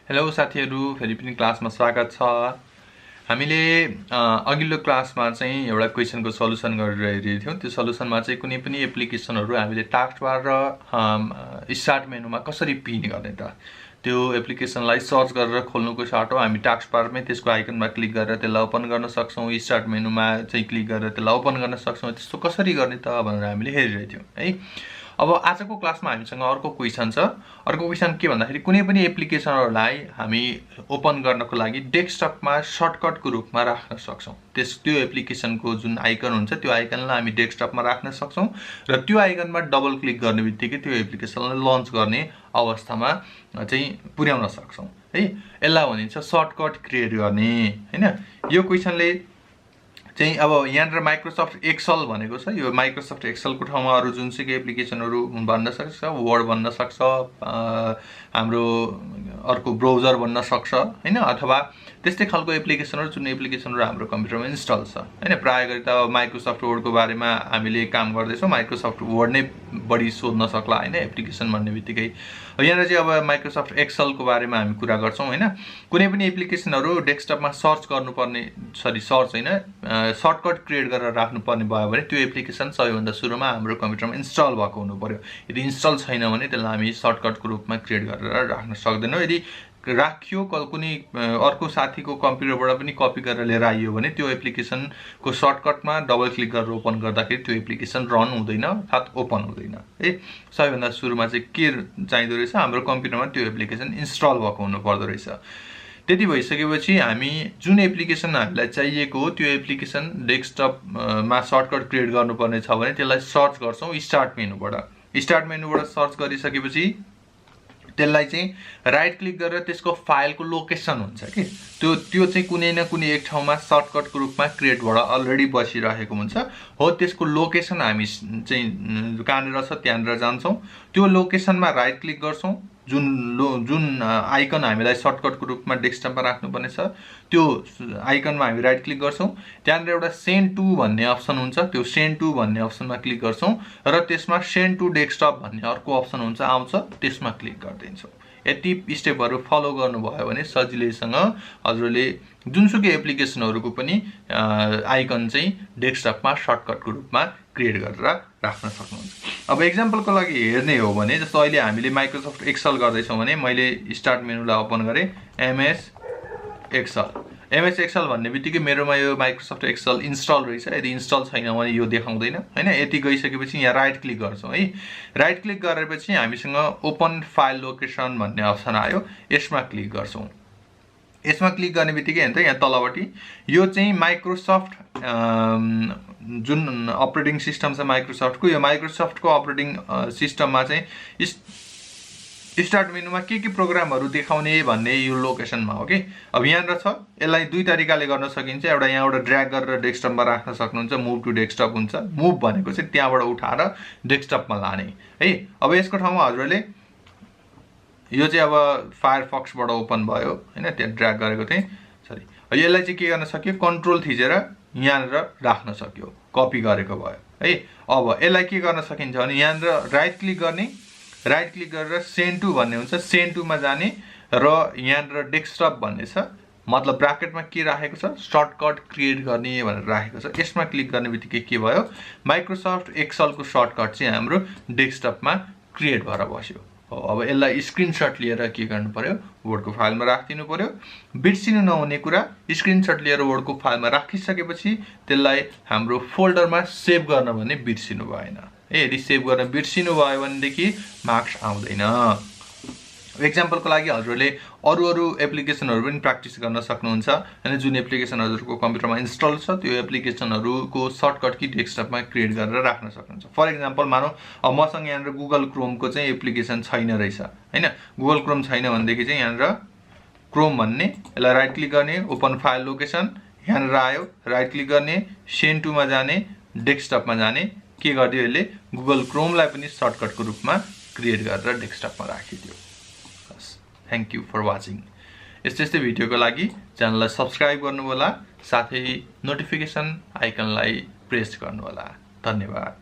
Hello साथीहरु, फेरि पनि क्लासमा स्वागत छ। हामीले अघिल्लो क्लासमा चाहिँ एउटा क्वेशनको सल्युसन गरिरहेको थियौं। त्यो सल्युसनमा चाहिँ कुनै पनि एप्लिकेसनहरु हामीले टास्क बार र स्टार्ट मेनुमा कसरी पिन गर्ने त, त्यो एप्लिकेसनलाई सर्च गरेर खोल्नुको साटो हामी टास्क बारमै त्यसको आइकनमा क्लिक गरेर त्यसलाई ओपन गर्न सक्छौं, स्टार्ट मेनुमा चाहिँ क्लिक गरेर त्यसलाई ओपन गर्न सक्छौं। त्यस्तो कसरी गर्ने त भनेर हामीले हेरिरहेको थियौं है। अब आजको क्लासमा हामीसँग अर्को क्वेशन छ। अर्को क्वेशन के भन्दाखेरि कुनै पनि एप्लिकेसनहरुलाई हामी ओपन गर्नको लागि डेस्कटपमा सर्टकटको रूपमा राख्न सक्छौं। त्यो एप्लिकेसनको जुन आइकन हुन्छ त्यो आइकनलाई हामी डेस्कटपमा राख्न सक्छौं र त्यो आइकनमा डबल क्लिक गर्नेबित्तिकै त्यो एप्लिकेसनलाई लन्च गर्ने अवस्थामा चाहिँ पुर्याउन सक्छौं है। यसलाई भनिन्छ सर्टकट क्रिएट गर्ने हैन। यो क्वेशनले चाहिँ अब यहाँनिर माइक्रोसफ्ट एक्सेल भनेको छ। यो माइक्रोसफ्ट एक्सेलको ठाउँमा अरु जुनसुकै एप्लिकेसनहरु भन्न सक्छ, वर्ड भन्न सक्छ, हाम्रो अर्को ब्राउजर भन्न सक्छ हैन, अथवा त्यस्तै खालको एप्लिकेसनहरु जुन एप्लिकेसनहरु हाम्रो कम्प्युटरमा इन्स्टल छ हैन। प्राय गरी त माइक्रोसफ्ट वर्डको बारेमा हामीले काम गर्दैछौं, माइक्रोसफ्ट वर्ड नै बढी सोध्न सक्ला हैन एप्लिकेसन भन्नेबित्तिकै। यहाँ चाहिँ अब माइक्रोसफ्ट एक्सेलको बारेमा हामी कुरा गर्छौं हैन। कुनै पनि एप्लिकेसनहरु डेस्कटपमा सर्च गर्नुपर्ने सर्च हैन सर्टकट क्रिएट गरेर राख्नुपर्ने भयो भने त्यो एप्लिकेसन सबैभन्दा सुरुमा हाम्रो कम्प्युटरमा इन्स्टल भएको हुनु पर्यो। यदि इन्स्टल छैन भने त्यसलाई हामी सर्टकटको रूपमा क्रिएट गरेर राख्न सक्दैनौं। यदि राखियो कुनै अर्को साथीको कम्प्युटरबाट पनि कपी गरेर लिएर आइयो भने त्यो एप्लिकेसनको सर्टकटमा डबल क्लिक गरेर ओपन गर्दाखेरि त्यो एप्लिकेसन रन हुँदैन अर्थात ओपन हुँदैन है। सबैभन्दा सुरुमा चाहिँ के चाहिँदो रहेछ, हाम्रो कम्प्युटरमा त्यो एप्लिकेसन इन्स्टल भएको हुनु पर्दो रहेछ। त्यति भइसकेपछि हामी जुन एप्लिकेसन हामीलाई चाहिएको हो त्यो एप्लिकेसन डेस्कटपमा सर्टकट क्रिएट गर्नुपर्ने छ भने त्यसलाई सर्च गर्छौं स्टार्ट मेनुबाट। स्टार्ट मेनुबाट सर्च गरिसकेपछि त्यसलाई चाहिँ राइट क्लिक गरेर त्यसको फाइलको लोकेसन हुन्छ कि त्यो चाहिँ कुनै न कुनै एक ठाउँमा सर्टकटको रूपमा क्रिएट भएर अलरेडी बसिरहेको हुन्छ हो। त्यसको लोकेसन हामी चाहिँ कहाँनिर छ त्यहाँनिर जान्छौं, त्यो लोकेसनमा राइट क्लिक गर्छौं। जुन आइकन हामीलाई सर्टकटको रूपमा डेस्कटपमा राख्नुपर्ने छ त्यो आइकनमा हामी राइट क्लिक गर्छौं। त्यहाँनिर एउटा सेन्ड टु भन्ने अप्सन हुन्छ, त्यो सेन्ड टु भन्ने अप्सनमा क्लिक गर्छौं र त्यसमा सेन्ड टु डेस्कटप भन्ने अर्को अप्सन हुन्छ आउँछ, त्यसमा क्लिक गरिदिन्छौं। यति स्टेपहरु फलो गर्नुभयो भने सजिलैसँग हजुरले जुनसुकै एप्लिकेसनहरुको पनि आइकन चाहिँ डेस्कटपमा सर्टकटको रूपमा क्रिएट गरेर राख्न सक्नुहुन्छ। अब एक्जाम्पलको लागि हेर्ने हो भने जस्तो अहिले हामीले माइक्रोसफ्ट एक्सेल गर्दैछौं भने मैले स्टार्ट मेनुलाई ओपन गरे, एमएस एक्सेल भन्नेबित्तिकै मेरोमा यो माइक्रोसफ्ट एक्सेल इन्स्टल रहेछ। यदि इन्स्टल छैन भने यो देखाउँदैन हैन। यति गइसकेपछि यहाँ राइट क्लिक गर्छौं है। राइट क्लिक गरेपछि हामीसँग ओपन फाइल लोकेसन भन्ने अप्सन आयो, यसमा क्लिक गर्छौं। यसमा क्लिक गर्नेबित्तिकै हेर्नु त यहाँ तलपट्टि यो चाहिँ माइक्रोसफ्ट जुन अपरेटिङ सिस्टम छ माइक्रोसफ्टको, यो माइक्रोसफ्टको अपरेटिङ सिस्टममा चाहिँ स्टार्ट मेनुमा के प्रोग्रामहरु देखाउने भन्ने यो लोकेसनमा हो कि। अब यहाँनिर छ, यसलाई दुई तरिकाले गर्न सकिन्छ। एउटा यहाँबाट ड्र्याग गरेर डेस्कटपमा राख्न सक्नुहुन्छ, मुभ टु डेस्कटप हुन्छ। मुभ भनेको चाहिँ त्यहाँबाट उठाएर डेस्कटपमा लाने है। अब यसको ठाउँमा हजुरले यो चाहिँ अब फायरफक्सबाट ओपन भयो हैन, त्यहाँ ड्र्याग गरेको थिएँ सरी। यसलाई चाहिँ के गर्न सक्यो, कन्ट्रोल थिचेर यहाँनिर राख्न सक्यो, कपी गरेको भयो है। अब यसलाई के गर्न सकिन्छ भने यहाँनिर राइट क्लिक गर्ने, राइट क्लिक गरेर सेन्ड टु भन्ने हुन्छ, सेन्ड टुमा जाने र यहाँनिर डेस्कटप भन्ने छ, मतलब ब्राकेटमा के राखेको छ, सर्टकट क्रिएट गर्ने भनेर राखेको छ। यसमा क्लिक गर्नेबित्तिकै के भयो, माइक्रोसफ्ट एक्सेलको सर्टकट चाहिँ हाम्रो डेस्कटपमा क्रिएट भएर बस्यो। अब यसलाई स्क्रिनशट लिएर के गर्नु पर्यो, वर्डको फाइलमा राखिदिनु पर्यो। बिर्सिनु नहुने कुरा, स्क्रिनशट लिएर वर्डको फाइलमा राखिसकेपछि त्यसलाई हाम्रो फोल्डरमा सेभ गर्न भने बिर्सिनु भएन। यदि सेभ गर्न बिर्सिनु भयो भनेदेखि मार्क्स आउँदैन। एक्जाम्पलको लागि हजुरले अरु एप्लिकेसनहरु पनि प्र्याक्टिस गर्न सक्नुहुन्छ हैन। जुन एप्लिकेसन हजुरको कम्प्युटरमा इन्स्टल छ त्यो एप्लिकेसनहरुको सर्टकट की डेस्कटपमा क्रिएट गरेर राख्न सक्नुहुन्छ। फर एक्जाम्पल मानौ अब मसँग यहाँनिर गुगल क्रोमको चाहिँ एप्लिकेसन छैन रहेछ हैन। गुगल क्रोम छैन भनेदेखि चाहिँ यहाँनिर क्रोम भन्ने, यसलाई राइट क्लिक गर्ने, ओपन फाइल लोकेसन, यहाँनिर आयो राइट क्लिक गर्ने, सेन्ड टुमा जाने, डेस्कटपमा जाने, के गर्दियो यसले गुगल क्रोमलाई पनि सर्टकटको रूपमा क्रिएट गरेर डेस्कटपमा राखिदियो। Thank you for watching. यस्तै भिडियोको लागि च्यानललाई सब्स्क्राइब गर्नु होला, साथै नोटिफिकेसन आइकनलाई प्रेस गर्नु होला। धन्यवाद।